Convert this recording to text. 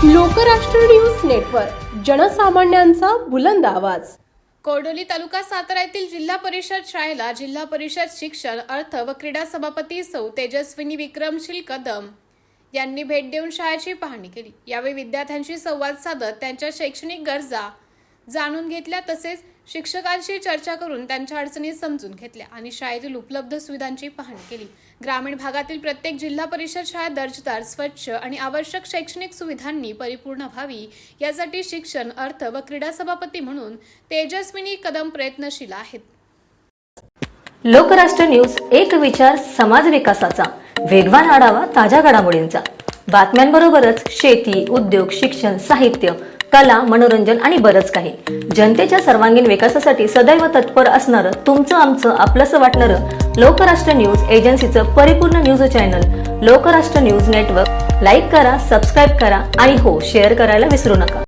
Lokrashtra news network, जनसामान्यांचा बुलंद आवाज। कोर्डोली तालुका सातारा येथील जिल्हा परिषद शाळेला जिल्हा परिषद शिक्षण, अर्थ व क्रीडा सभापती सौ तेजस्विनी विक्रमशील कदम यांनी भेट देऊन शाळेची पाहणी केली। यावेळी विद्यार्थ्यांशी संवाद साधत त्यांच्या शैक्षणिक गरजा जाणून घेतल्या, तसेच शिक्षकांशी चर्चा करून त्यांच्या अडचणी समजून घेतल्या आणि शाळेतील उपलब्ध सुविधांची पाहणी केली। ग्रामीण भागातील प्रत्येक जिल्हा परिषद शाळा दर्जेदार, स्वच्छ आणि आवश्यक शैक्षणिक सुविधांनी परिपूर्ण व्हावी यासाठी शिक्षण, अर्थ व क्रीडा सभापती म्हणून तेजस्विनी कदम प्रयत्नशील आहेत। लोकराष्ट्र न्यूज, एक विचार समाज विकासाचा, वेगवान आढावा ताज्या घडामोडींचा, बातम्यांबरोबरच शेती, उद्योग, शिक्षण, साहित्य, कला, मनोरंजन आणि बरंच काही। जनतेच्या सर्वांगीण विकासासाठी सदैव तत्पर असणारं, तुमचं आमचं आपलंसं वाटणारं लोकराष्ट्र न्यूज एजन्सीचं परिपूर्ण news channel Lokrashtra news network like करा, सबस्क्राईब करा आणि हो, शेअर करायला विसरू नका।